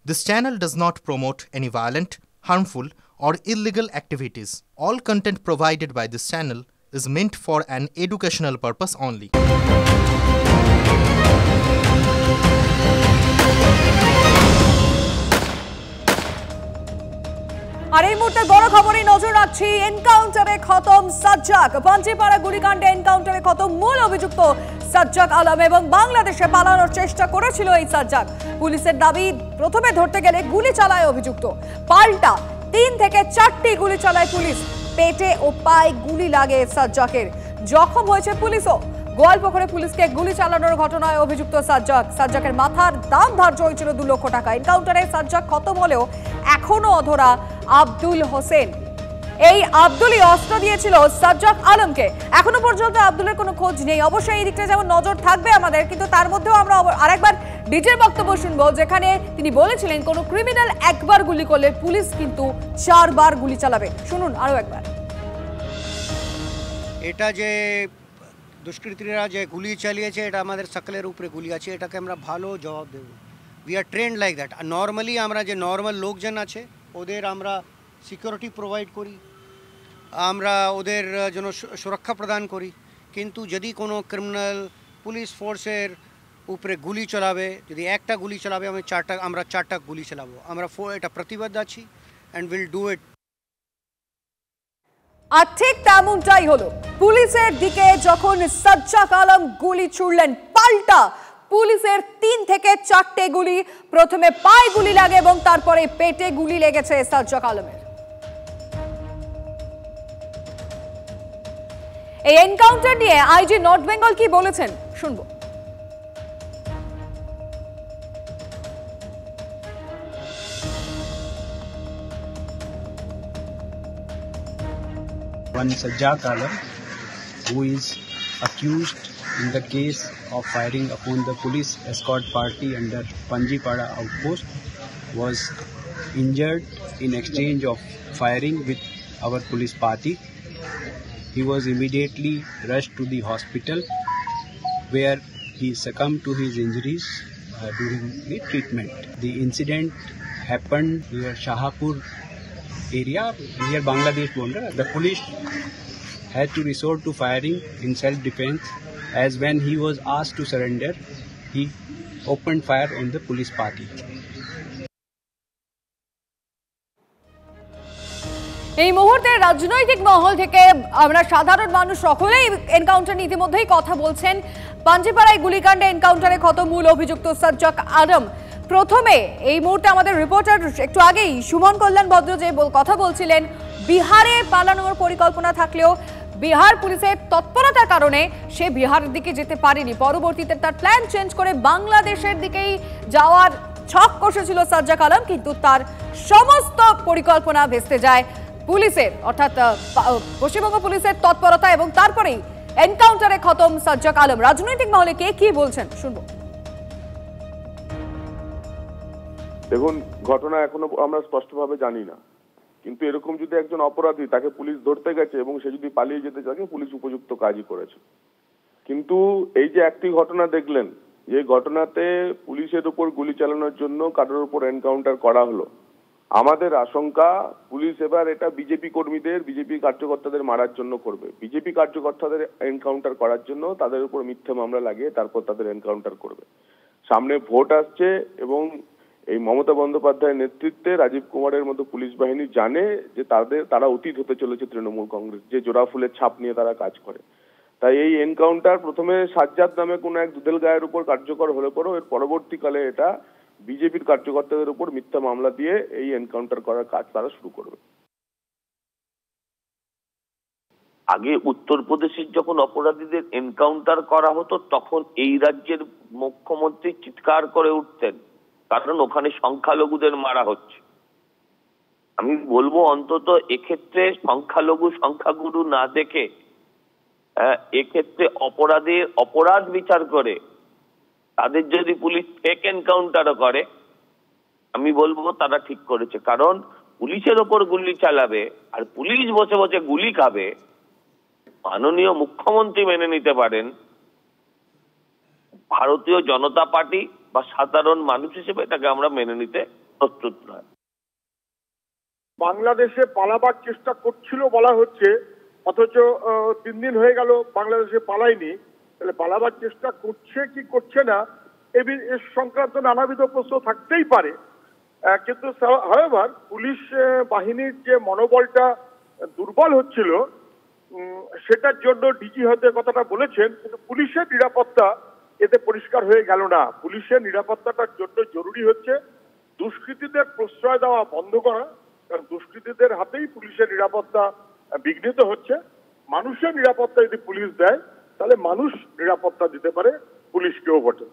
This channel does not promote any violent, harmful, or illegal activities. All content provided by this channel is meant for an educational purpose only. আর এই মুহূর্তে বড় খবরে নজর রাখছি। এনকাউন্টারে খতম সাজ্জাক। পাঞ্জিপাড়া গুলিকাণ্ডে এনকাউন্টারে খতম মূল অভিযুক্ত সাজ্জাক আলম এবং বাংলাদেশে পালানোর চেষ্টা করেছিল এই সাজ্জাক। পুলিশের দাবি, প্রথমে ধরতে গেলে গুলি চালায় অভিযুক্ত, পাল্টা 3 থেকে 4টি গুলি চালায় পুলিশ। পেটে ও পায়ে গুলি লাগে সাজ্জাকের, জখম হয়েছে পুলিশও। গোয়ালপুকুরে পুলিশকে গুলি চালানোর ঘটনায় অভিযুক্ত সাজ্জাকের মাথার দাম ধার্য হয়েছিল 2 লক্ষ টাকা। এনকাউন্টারে সাজ্জাক খতম হলেও এখনো অধরা আব্দুল হোসেন। এই আব্দুলই অস্ত্র দিয়েছিল সাজ্জাক আলমকে। এখনো পর্যন্ত আব্দুলের কোনো খোঁজ নেই। অবশ্যই এই দিকটা যেমন নজর থাকবে আমাদের, কিন্তু তার মধ্যেও আমরা আরেকবার ডিজের বক্তব্য শুনবো, যেখানে তিনি বলেছিলেন কোনো ক্রিমিনাল একবার গুলি করলে পুলিশ কিন্তু 4 বার গুলি চালাবে। শুনুন আরো একবার। এটা যে দুষ্কৃতীরা যে গুলি চালিয়েছে, এটা আমাদের সকলের উপরে গুলি আছে, এটাকে আমরা ভালো জবাব দেব। We are trained like that. Normally আমরা যে নর্মাল লোকজন আছে ওদের আমরা সিকিউরিটি প্রোভাইড করি, আমরা ওদের জন্য সুরক্ষা প্রদান করি, কিন্তু যদি কোনো ক্রিমিনাল পুলিশ ফোর্সের উপরে গুলি চালাবে, যদি একটা গুলি চালাবে আমরা চারটা গুলি চালাবো। আমরা এটা প্রতিবদ্ধ আছি অ্যান্ড উইল ডু ইট। আর ঠিক তেমনটাই হলো। পুলিশের দিকে যখন সাজ্জাক আলম গুলি ছুড়লেন, পাল্টা পুলিশের 3 থেকে 4টে গুলি, প্রথমে পায়ে গুলি লাগে এবং তারপরে পেটে গুলি লেগেছে সাজ্জাক আলমের। এই এনকাউন্টার নিয়ে আইজি নর্থ বেঙ্গল কি বলেছেন শুনবো। One Saज्जाक Alam, who is accused in the case of firing upon the police escort party under Panjipada outpost, was injured in exchange of firing with our police party. He was immediately rushed to the hospital where he succumbed to his injuries during the treatment. The incident happened near Shahapur area near Bangladesh border. The police had to resort to firing in self-defense, as when he was asked to surrender, he opened fire on the police party. এই মুহূর্তে রাজনৈতিক মহল থেকে আমরা সাধারণ মানুষ সকলেই encounter ইতিমধ্যেই কথা বলছেন। পাঞ্জিপাড়ায় গুলিকাণ্ডে এনকাউন্টারে খতম মূল অভিযুক্ত সাজ্জাক আলম। প্রথমে এই মুহূর্তে আমাদের রিপোর্টার একটু আগেই সুমন কল্যাণ ভদ্র যে কথা বলছিলেন, বিহারে পালানোর পরিকল্পনা থাকলেও বিহার পুলিশের তৎপরতার কারণে সে বিহারের দিকে যেতে পারেনি। পরবর্তীতে তার প্ল্যান চেঞ্জ করে বাংলাদেশের দিকেই যাওয়ার ছক কষেছিল সাজ্জাক আলম, কিন্তু তার সমস্ত পরিকল্পনা ভেস্তে যায় পুলিশের, অর্থাৎ পশ্চিমবঙ্গ পুলিশের তৎপরতা, এবং তারপরেই এনকাউন্টারে খতম সাজ্জাক আলম। রাজনৈতিক মহলে কে কি বলছেন শুনবো। দেখুন, ঘটনা এখনো আমরা স্পষ্টভাবে জানি না, কিন্তু এরকম যদি একজন অপরাধী, তাকে পুলিশ ধরতে গেছে এবং সে যদি পালিয়ে যেতে চায়, পুলিশ উপযুক্ত কাজই করেছে। কিন্তু এই যে একটি ঘটনা দেখলেন, যে ঘটনাতে পুলিশের উপর গুলি চালানোর জন্য কারোর উপর এনকাউন্টার করা হলো, আমাদের আশঙ্কা পুলিশ এবার এটা বিজেপি কর্মীদের, বিজেপি কার্যকর্তাদের মারার জন্য করবে। বিজেপি কার্যকর্তাদের এনকাউন্টার করার জন্য তাদের উপর মিথ্যা মামলা লাগিয়ে তারপর তাদের এনকাউন্টার করবে। সামনে ভোট আসছে এবং এই মমতা বন্দ্যোপাধ্যায়ের নেতৃত্বে রাজীব কুমারের মতো পুলিশ বাহিনী জানে যে তারা অতীত হতে চলেছে তৃণমূল কংগ্রেস, যে জোড়া ফুলের ছাপ নিয়ে তারা কাজ করে। তাই এই এনকাউন্টার প্রথমে সাজ্জাদ নামে কোন এক দুদেল গায়ের উপর কার্যকর হলে পরেও এর পরবর্তীকালে এটা বিজেপির কার্যকর্তাদের উপর মিথ্যা মামলা দিয়ে এই এনকাউন্টার করার কাজ তারা শুরু করবে। আগে উত্তরপ্রদেশের যখন অপরাধীদের এনকাউন্টার করা হতো, তখন এই রাজ্যের মুখ্যমন্ত্রী চিৎকার করে উঠতেন, কারণ ওখানে সংখ্যালঘুদের মারা হচ্ছে। আমি বলবো অন্তত এক্ষেত্রে সংখ্যালঘু সংখ্যাগুরু না দেখে এক্ষেত্রে অপরাধ বিচার করে তাদের যদি পুলিশ ফেক এনকাউন্টারও করে, আমি বলবো তারা ঠিক করেছে। কারণ পুলিশের ওপর গুলি চালাবে আর পুলিশ বসে বসে গুলি খাবে, মাননীয় মুখ্যমন্ত্রী মেনে নিতে পারেন, ভারতীয় জনতা পার্টি বা সাধারণ মানুষ হিসেবে এটাকে আমরা মেনে নিতে প্রস্তুত নয়। বাংলাদেশে পালাবার চেষ্টা করছিল বলা হচ্ছে, অথচ 3 দিন হয়ে গেল বাংলাদেশে পালায়নি। তাহলে পালাবার চেষ্টা করছে কি করছে না এ সংক্রান্ত নানাবিধ প্রশ্ন থাকতেই পারে। কিন্তু হাওয়েভার পুলিশ বাহিনীর যে মনোবলটা দুর্বল হচ্ছিল সেটার জন্য ডিজি হয়তো কথাটা বলেছেন, কিন্তু পুলিশের নিরাপত্তা এতে পরিষ্কার হয়ে গেল না। পুলিশের নিরাপত্তাটার জন্য জরুরি হচ্ছে দুষ্কৃতীদের প্রশ্রয় দেওয়া বন্ধ করা, কারণ দুষ্কৃতীদের হাতেই পুলিশের নিরাপত্তা বিঘ্নিত হচ্ছে। মানুষের নিরাপত্তা যদি পুলিশ দেয় তাহলে মানুষ নিরাপত্তা দিতে পারে পুলিশকেও বটে।